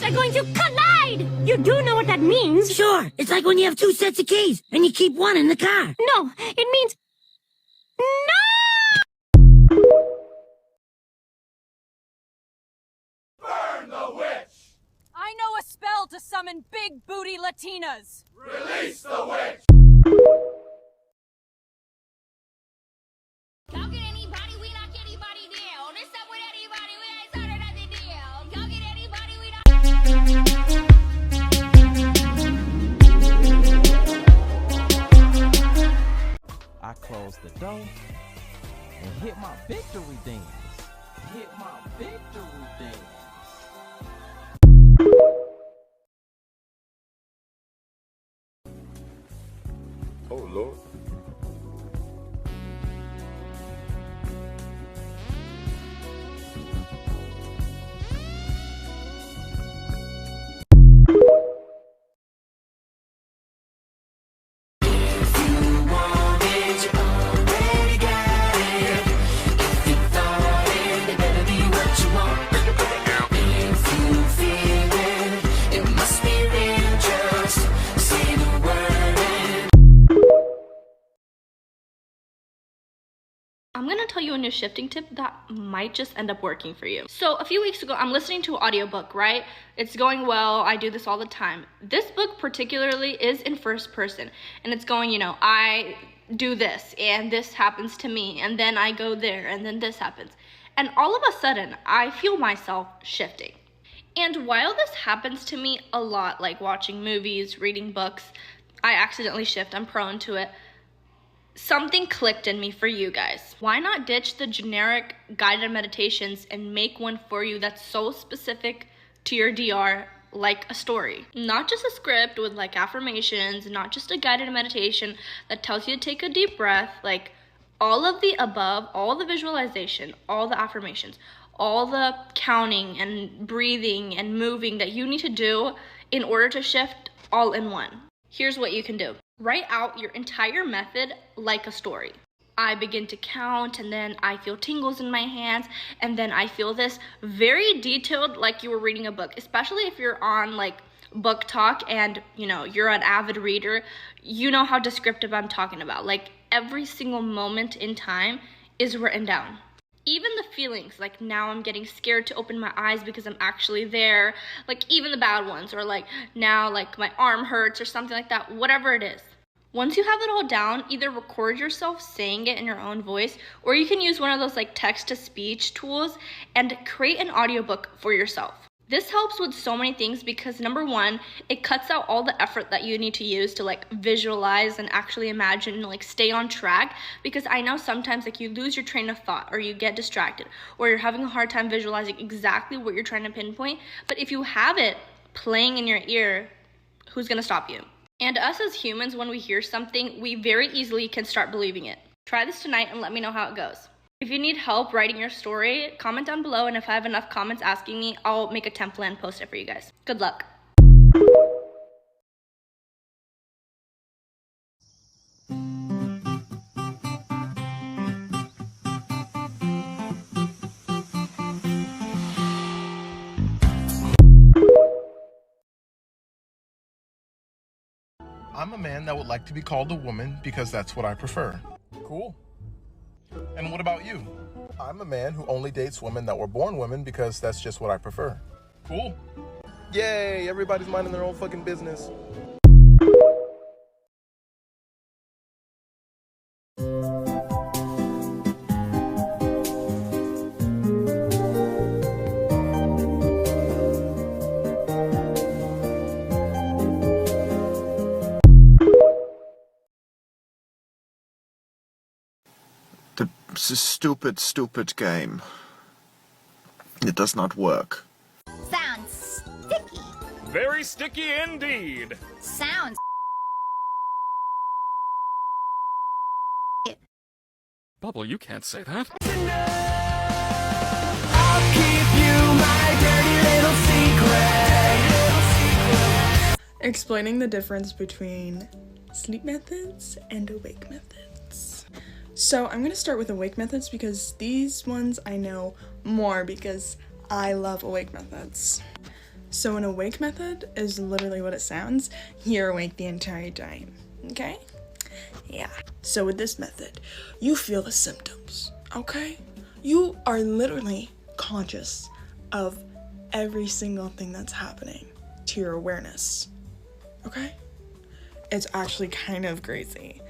Are going to collide! You do know what that means? Sure, it's like when you have two sets of keys and you keep one in the car. No, it means... Burn the witch! I know a spell to summon big booty Latinas! Release the witch! Go get anybody, we knock anybody down. This up with anybody, we ain't started nothing down. Go get anybody, we knock. I close the door and hit my victory dance. Hit my victory dance. Oh, Lord. I'm gonna tell you a new shifting tip that might just end up working for you. So a few weeks ago, I'm listening to an audiobook, right? It's going well, I do this all the time. This book particularly is in first person, and it's going, you know, I do this, and this happens to me, and then I go there, and then this happens. And all of a sudden, I feel myself shifting. And while this happens to me a lot, like watching movies, reading books, I accidentally shift, I'm prone to it. Something clicked in me for you guys. Why not ditch the generic guided meditations and make one for you that's so specific to your DR, like a story? Not just a script with like affirmations, not just a guided meditation that tells you to take a deep breath, like all of the above, all the visualization, all the affirmations, all the counting and breathing and moving that you need to do in order to shift all in one. Here's what you can do. Write out your entire method like a story. I begin to count, and then I feel tingles in my hands, and then I feel this very detailed, like you were reading a book, especially if you're on like Book Talk and you know you're an avid reader. You know how descriptive I'm talking about. Like every single moment in time is written down. Even the feelings, like now I'm getting scared to open my eyes because I'm actually there, like even the bad ones, or like now like my arm hurts or something like that, whatever it is. Once you have it all down, either record yourself saying it in your own voice, or you can use one of those like text-to-speech tools and create an audiobook for yourself. This helps with so many things because number one, it cuts out all the effort that you need to use to like visualize and actually imagine and like stay on track, because I know sometimes like you lose your train of thought or you get distracted or you're having a hard time visualizing exactly what you're trying to pinpoint. But if you have it playing in your ear, who's gonna stop you? And us as humans, when we hear something, we very easily can start believing it. Try this tonight and let me know how it goes. If you need help writing your story, comment down below, and if I have enough comments asking me, I'll make a template and post it for you guys. Good luck. I'm a man that would like to be called a woman because that's what I prefer. Cool. And what about you? I'm a man who only dates women that were born women because that's just what I prefer. Cool. Yay, everybody's minding their own fucking business. This stupid, stupid game. It does not work. Sounds sticky. Very sticky indeed. Sounds. Bubble, you can't say that. Explaining the difference between sleep methods and awake methods. So I'm going to start with awake methods because these ones I know more because I love awake methods. So an awake method is literally what it sounds. You're awake the entire time, okay? Yeah. So with this method, you feel the symptoms, okay? You are literally conscious of every single thing that's happening to your awareness, okay? It's actually kind of crazy.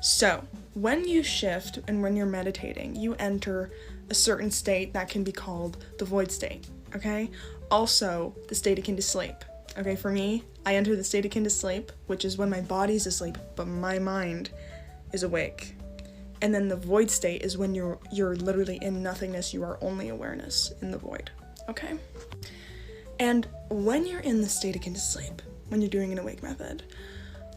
So when you shift and when you're meditating, you enter a certain state that can be called the void state, okay? Also, the state akin to sleep. Okay, for me, I enter the state akin to sleep, which is when my body's asleep, but my mind is awake. And then the void state is when you're literally in nothingness, you are only awareness in the void, okay? And when you're in the state akin to sleep, when you're doing an awake method,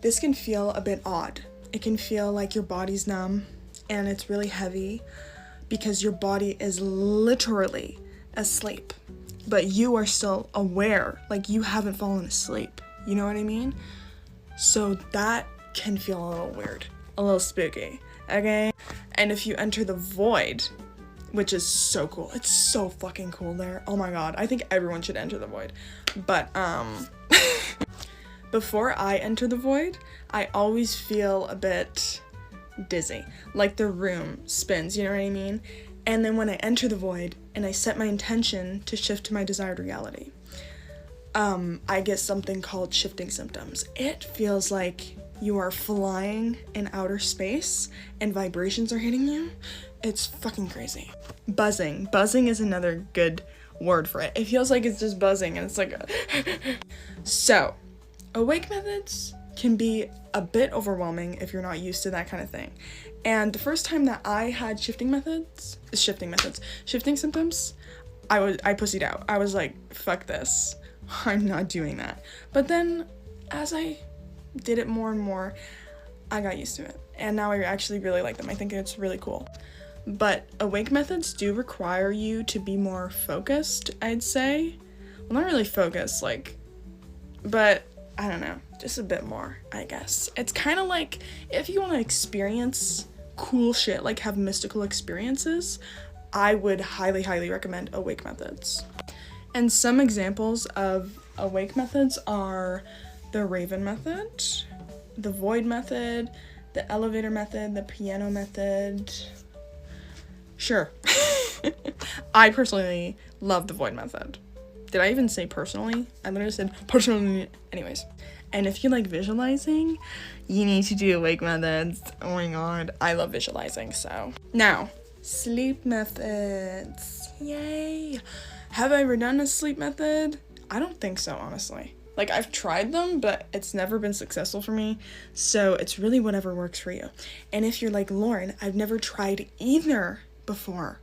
this can feel a bit odd. It can feel like your body's numb and it's really heavy because your body is literally asleep, but you are still aware, like you haven't fallen asleep. You know what I mean? So that can feel a little weird, a little spooky, okay? And if you enter the void, which is so cool, it's so fucking cool there. Oh my god, I think everyone should enter the void. But before I enter the void, I always feel a bit dizzy, like the room spins, you know what I mean? And then when I enter the void and I set my intention to shift to my desired reality, I get something called shifting symptoms. It feels like you are flying in outer space and vibrations are hitting you. It's fucking crazy. Buzzing. Buzzing is another good word for it. It feels like it's just buzzing and it's like So, awake methods can be a bit overwhelming if you're not used to that kind of thing. And the first time that I had shifting symptoms, I pussied out. I was like, fuck this. I'm not doing that. But then as I did it more and more, I got used to it. And now I actually really like them. I think it's really cool. But awake methods do require you to be more focused, I'd say. Well, not really focused, but I don't know, just a bit more, I guess. It's kind of like if you want to experience cool shit, like have mystical experiences, I would highly, highly recommend awake methods. And some examples of awake methods are the Raven method, the Void method, the Elevator method, the Piano method. Sure. I personally love the Void method. Did I even say personally? I literally said personally. Anyways. And if you like visualizing, you need to do awake methods. Oh my god, I love visualizing, so. Now, sleep methods. Yay. Have I ever done a sleep method? I don't think so, honestly. Like, I've tried them, but it's never been successful for me, so it's really whatever works for you. And if you're like, Lauren, I've never tried either before,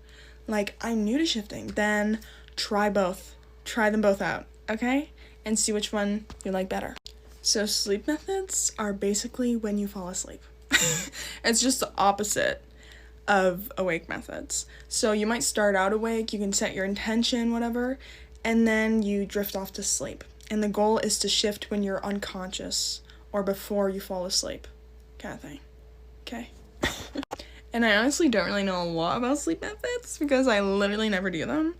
like, I'm new to shifting, then try both. Try them both out, okay? And see which one you like better. So sleep methods are basically when you fall asleep. It's just the opposite of awake methods. So you might start out awake, you can set your intention, whatever, and then you drift off to sleep. And the goal is to shift when you're unconscious or before you fall asleep, kind of thing, okay? And I honestly don't really know a lot about sleep methods because I literally never do them.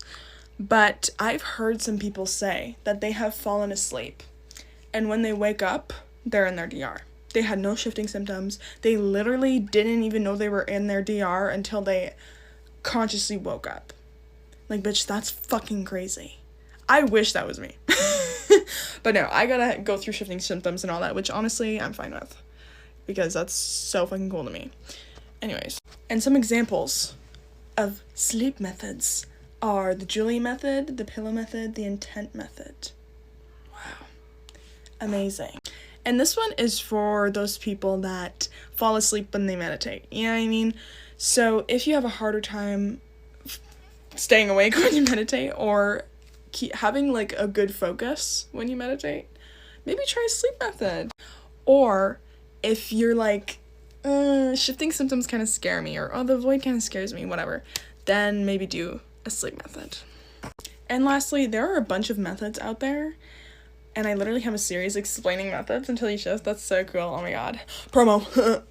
But I've heard some people say that they have fallen asleep, and when they wake up, they're in their DR. They had no shifting symptoms. They literally didn't even know they were in their DR until they consciously woke up. Like, bitch, that's fucking crazy. I wish that was me. But no, I gotta go through shifting symptoms and all that, which honestly, I'm fine with. Because that's so fucking cool to me. Anyways, and some examples of sleep methods are the Julie method, the pillow method, the intent method. Wow. Amazing. And this one is for those people that fall asleep when they meditate. You know what I mean? So if you have a harder time staying awake when you meditate, or having like a good focus when you meditate, maybe try a sleep method. Or if you're like, shifting symptoms kind of scare me, or the void kind of scares me, whatever, then maybe do a sleep method. And lastly, there are a bunch of methods out there, and I literally have a series explaining methods until you shows. That's so cool. Oh my god. Promo.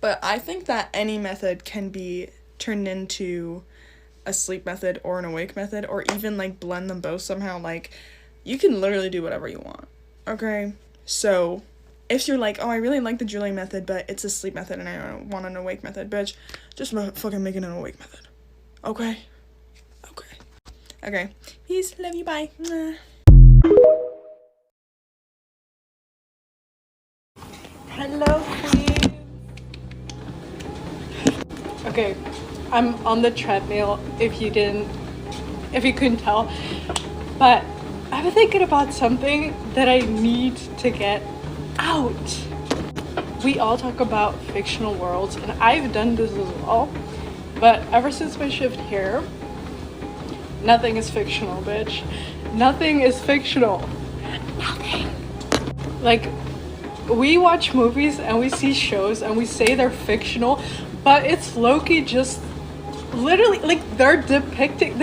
But I think that any method can be turned into a sleep method or an awake method, or even like blend them both somehow. Like, you can literally do whatever you want. Okay? So if you're like, oh, I really like the Julie method, but it's a sleep method and I want an awake method, bitch, just fucking make it an awake method. Okay? Okay. Okay. Peace. Love you. Bye. Mwah. Hello, queen. Okay, I'm on the treadmill, if you couldn't tell, but I've been thinking about something that I need to get out. We all talk about fictional worlds, and I've done this as well, but ever since my shift here, nothing is fictional, bitch. Nothing is fictional. Nothing. Like, we watch movies and we see shows and we say they're fictional, but it's low-key just literally, like, they're depicting,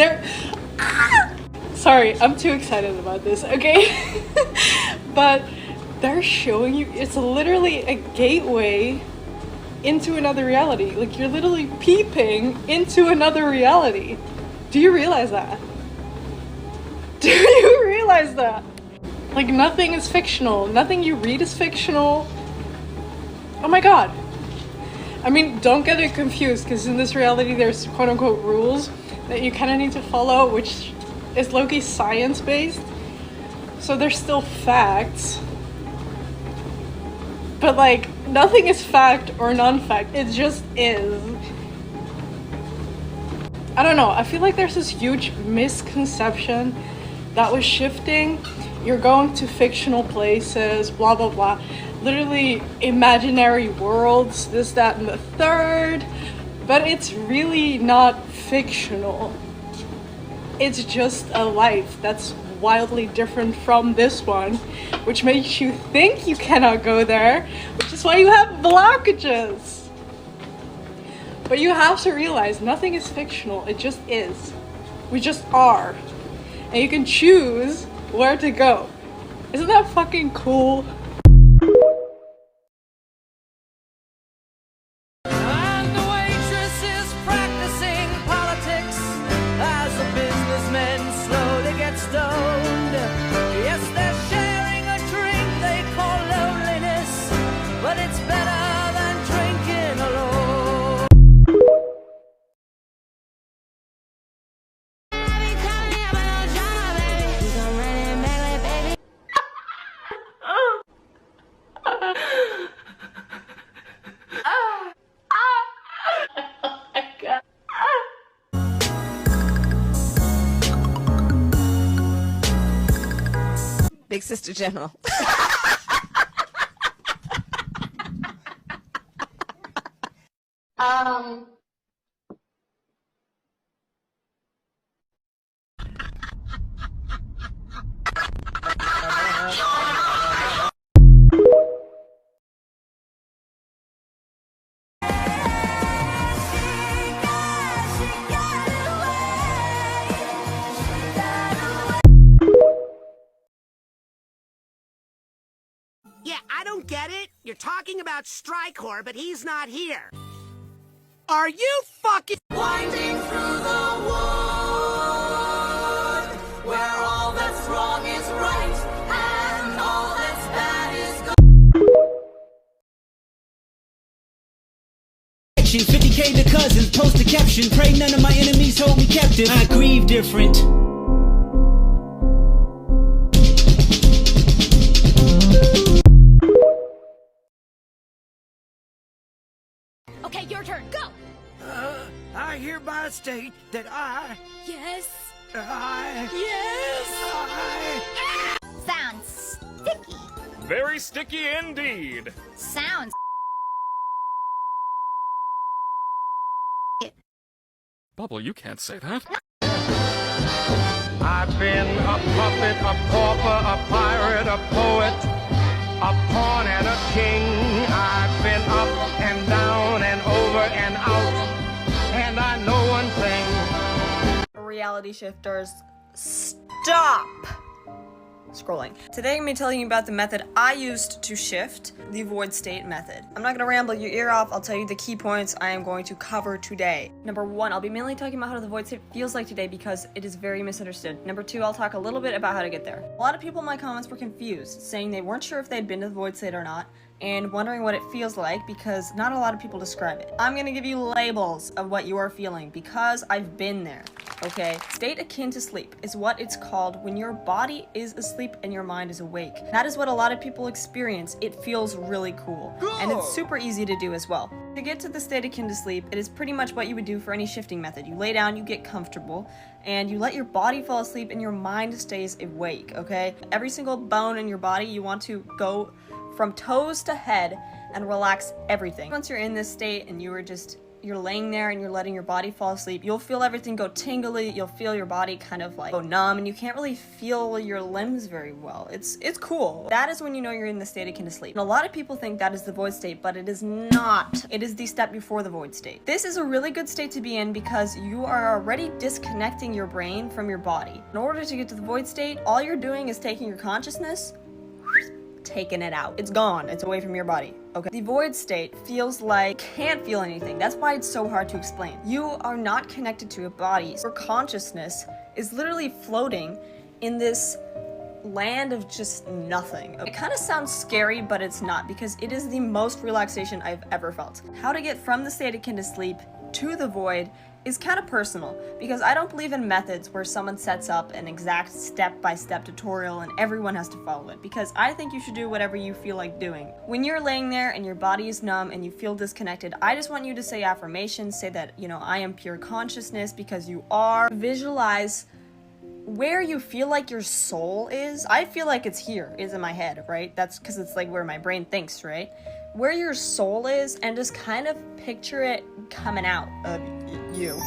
sorry, I'm too excited about this, okay? But they're showing you, it's literally a gateway into another reality. Like, you're literally peeping into another reality. Do you realize that? Do you realize that? Like, nothing is fictional. Nothing you read is fictional. Oh my god. I mean, don't get it confused, because in this reality there's quote-unquote rules that you kind of need to follow, which is low-key science-based. So there's still facts. But, like, nothing is fact or non-fact. It just is. I don't know. I feel like there's this huge misconception that with shifting, you're going to fictional places, blah, blah, blah. Literally imaginary worlds, this, that, and the third. But it's really not fictional. It's just a life that's wildly different from this one, which makes you think you cannot go there, which is why you have blockages. But you have to realize nothing is fictional, it just is. We just are. And you can choose where to go. Isn't that fucking cool? And the waitress is practicing politics as the businessmen slowly get stoned. Yes, they're sharing a drink they call loneliness, but it's better than drinking alone. Big Sister General. Yeah, I don't get it. You're talking about Strykor, but he's not here. Are you fucking Winding through the wood, where all that's wrong is right, and all that's bad is good. 50K to cousins, post a caption. Pray none of my enemies hold me captive. I grieve different. Okay, your turn. Go. I hereby state that Yes. Yes! Sounds sticky. Very sticky indeed. Sounds Bubble, you can't say that. I've been a puppet, a pauper, a pirate, a poet, a pawn and a king. I've been up and down and over and out, and I know one thing. Reality shifters, stop scrolling. Today I'm going to be telling you about the method I used to shift, the void state method. I'm not going to ramble your ear off, I'll tell you the key points I am going to cover today. Number 1, I'll be mainly talking about how the void state feels like today because it is very misunderstood. Number 2, I'll talk a little bit about how to get there. A lot of people in my comments were confused, saying they weren't sure if they'd been to the void state or not, and wondering what it feels like because not a lot of people describe it. I'm gonna give you labels of what you are feeling because I've been there, okay? State akin to sleep is what it's called when your body is asleep and your mind is awake. That is what a lot of people experience. It feels really cool. And it's super easy to do as well. To get to the state akin to sleep, it is pretty much what you would do for any shifting method. You lay down, you get comfortable, and you let your body fall asleep and your mind stays awake, okay? Every single bone in your body, you want to go from toes to head and relax everything. Once you're in this state and you're laying there and you're letting your body fall asleep, you'll feel everything go tingly, you'll feel your body kind of like go numb, and you can't really feel your limbs very well. It's cool. That is when you know you're in the state akin to sleep. And a lot of people think that is the void state, but it is not. It is the step before the void state. This is a really good state to be in because you are already disconnecting your brain from your body. In order to get to the void state, all you're doing is taking your consciousness, taking it out. It's gone. It's away from your body. Okay. The void state feels like can't feel anything. That's why it's so hard to explain. You are not connected to a body. Your consciousness is literally floating in this land of just nothing. It kind of sounds scary, but it's not because it is the most relaxation I've ever felt. How to get from the state akin to sleep to the void is kind of personal because I don't believe in methods where someone sets up an exact step-by-step tutorial and everyone has to follow it, because I think you should do whatever you feel like doing. When you're laying there and your body is numb and you feel disconnected, I just want you to say affirmations, say that, you know, I am pure consciousness, because you are. Visualize where you feel like your soul is. I feel like it's here, is in my head, right? That's because it's like where my brain thinks, right? Where your soul is, and just kind of picture it coming out of you,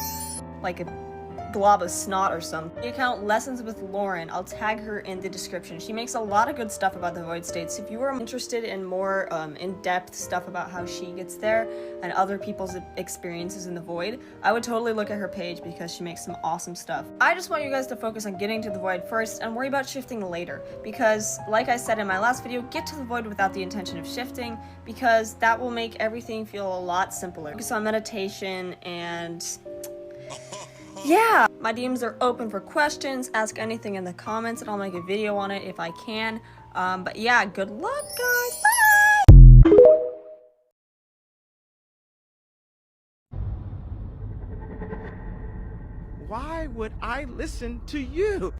like a glob of snot or something. The account Lessons with Lauren, I'll tag her in the description. She makes a lot of good stuff about the void states. If you are interested in more in-depth stuff about how she gets there and other people's experiences in the void, I would totally look at her page because she makes some awesome stuff. I just want you guys to focus on getting to the void first and worry about shifting later, because like I said in my last video, get to the void without the intention of shifting, because that will make everything feel a lot simpler. Focus on meditation and yeah, my DMs are open for questions. Ask anything in the comments and I'll make a video on it if I can. But yeah, good luck, guys. Bye! Why would I listen to you?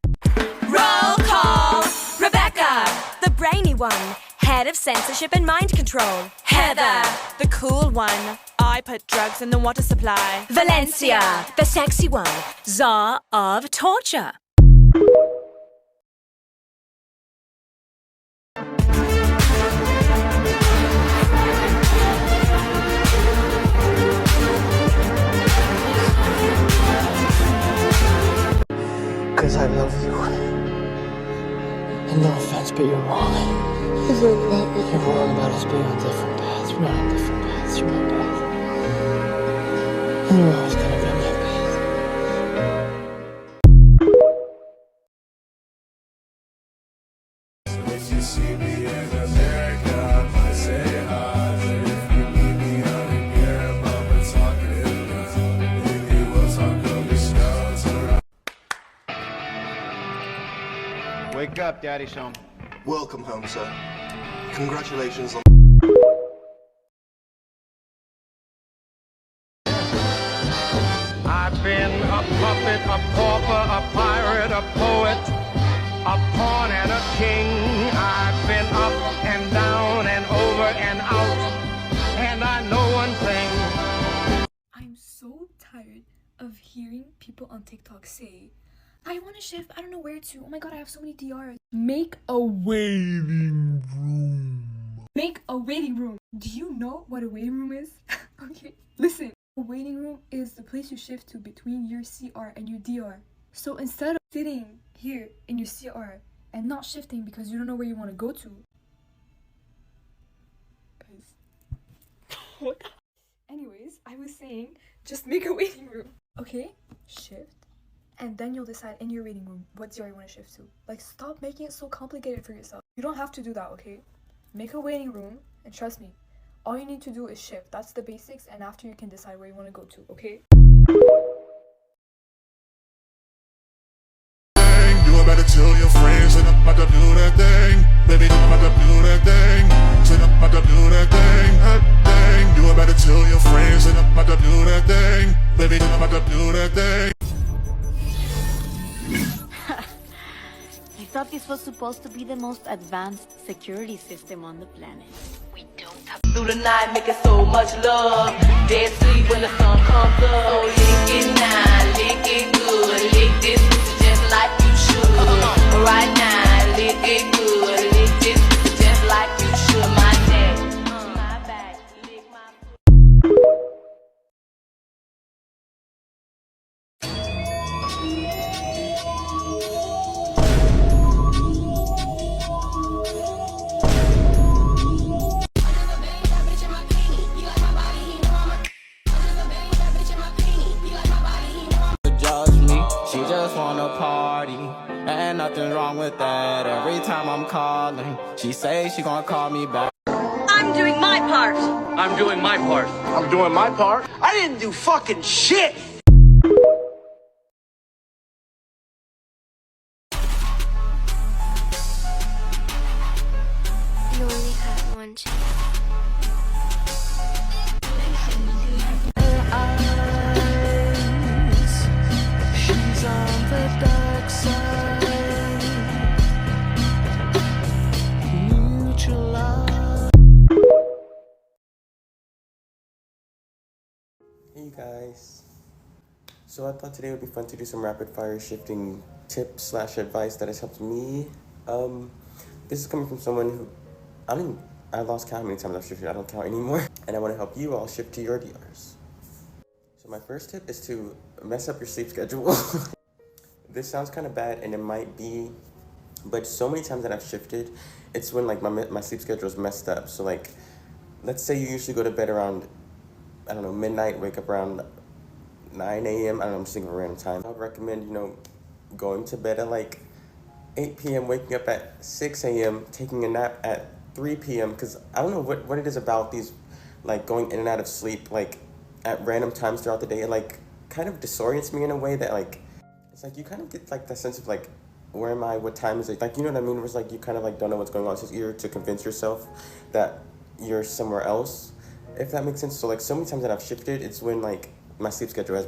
Roll call! Rebecca, the brainy one, head of censorship and mind control. Heather, the cool one, I put drugs in the water supply. Valencia, the sexy one, czar of torture. Because I love you. And no offense, but you're wrong. You're wrong about us being on different paths. We're not on different paths. You're my path. And you're always gonna be my path. If you see me in America, I say hi. If you meet me out in Europe, I'll be talking. Maybe we'll talk over scouts. Wake up, Daddy's home. Welcome home, sir. Congratulations on... I've been a puppet, a pauper, a pirate, a poet, a pawn and a king. I've been up and down and over and out, and I know one thing. I'm so tired of hearing people on TikTok say, I want to shift, I don't know where to. Oh my god, I have so many DRs. Make a waiting room. Make a waiting room. Do you know what a waiting room is? Okay, listen. The waiting room is the place you shift to between your CR and your DR. So instead of sitting here in your CR and not shifting because you don't know where you want to go to. What? Anyways, I was saying, just make a waiting room. Okay? Shift. And then you'll decide in your waiting room what DR you want to shift to. Like, stop making it so complicated for yourself. You don't have to do that, okay? Make a waiting room, and trust me, all you need to do is shift. That's the basics, and after you can decide where you want to go to, okay? You better tell your friends that I'm about to do that thing. Baby, I'm about to do that thing. Said I'm about to do that thing. That thing. You better tell your friends that I'm about to do that thing. Baby, I'm about to do that thing. I thought this was supposed to be the most advanced security system on the planet. We don't have Through the night, making so much love. Dead sleep when the sun comes up. So lick it now, lick it good. Lick this pussy just like you should. Right now, lick it good. Lick this pussy just like you should. My neck, my back, lick my Judge me, she just wanna party, and nothing wrong with that. Every time I'm calling, she say she gonna call me back. I'm doing my part. I'm doing my part. I'm doing my part. I didn't do fucking shit. You only had one chance. She's on the dark side. Neutralize. Hey guys, so I thought today would be fun to do some rapid fire shifting tips slash advice that has helped me. This is coming from someone who, I lost count how many times I've shifted, I don't count anymore. And I want to help you all shift to your DRs. So my first tip is to mess up your sleep schedule. This sounds kind of bad, and it might be, but so many times that I've shifted, it's when like my sleep schedule is messed up. So like, let's say you usually go to bed around, I don't know, midnight, wake up around 9 a.m. I don't know, I'm just thinking of a random time. I would recommend, going to bed at like 8 p.m., waking up at 6 a.m., taking a nap at 3 p.m. Because I don't know what it is about these, like going in and out of sleep, like at random times throughout the day. It like kind of disorients me in a way that like, it's like you kind of get like that sense of like, where am I, what time is it? Like, you know what I mean? Where it's like you kind of like don't know what's going on. It's just easier to convince yourself that you're somewhere else, if that makes sense. So like so many times that I've shifted, it's when like my sleep schedule has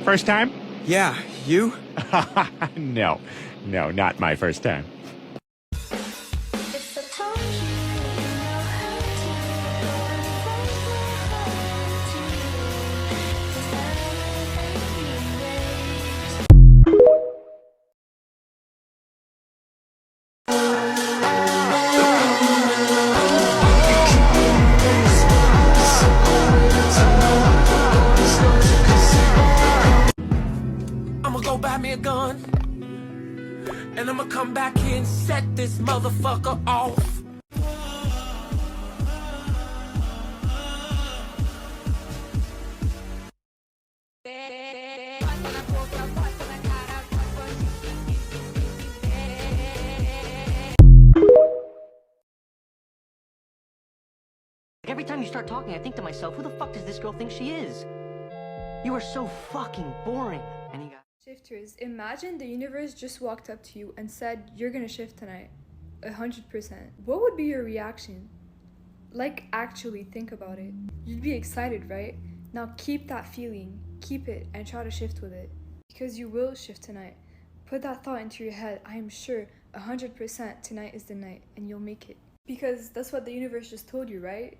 First time? Yeah, you? No, not my first time. I'ma go buy me a gun, and I'ma come back here and set this motherfucker off. Every time you start talking, I think to myself, who the fuck does this girl think she is? You are so fucking boring. And you got Shifters, imagine the universe just walked up to you and said, you're gonna shift tonight. 100%. What would be your reaction? Like, actually think about it. You'd be excited, right? Now keep that feeling, keep it, and try to shift with it. Because you will shift tonight. Put that thought into your head. I am sure 100% tonight is the night, and you'll make it. Because that's what the universe just told you, right?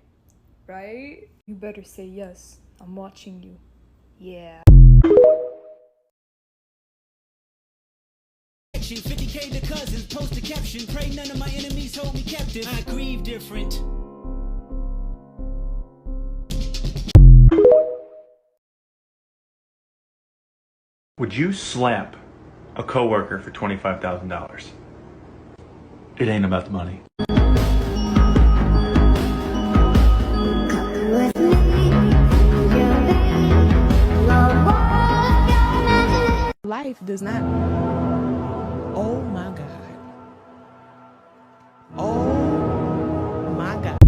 Right? You better say yes. I'm watching you. Yeah. 50K to cousins, post a caption. Pray none of my enemies hold me captive. I grieve different. Would you slap a coworker for $25,000? It ain't about the money. Life does not. Oh my God. Oh my God.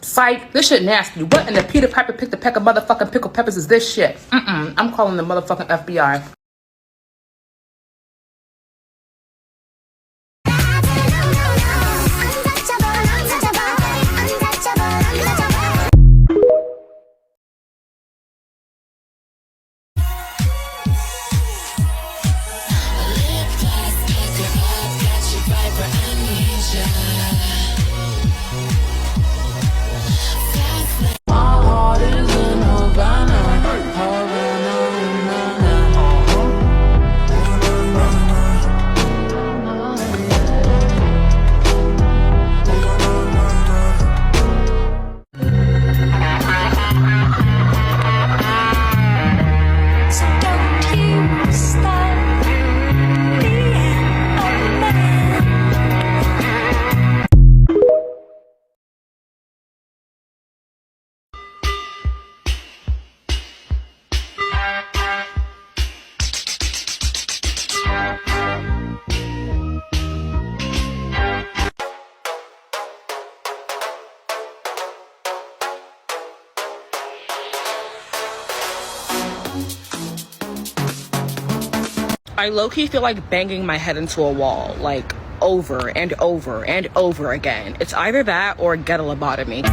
Psych, this shit nasty. What in the Peter Piper picked a peck of motherfucking pickled peppers is this shit? I'm calling the motherfucking FBI. I low-key feel like banging my head into a wall, like over and over and over again. It's either that or get a lobotomy.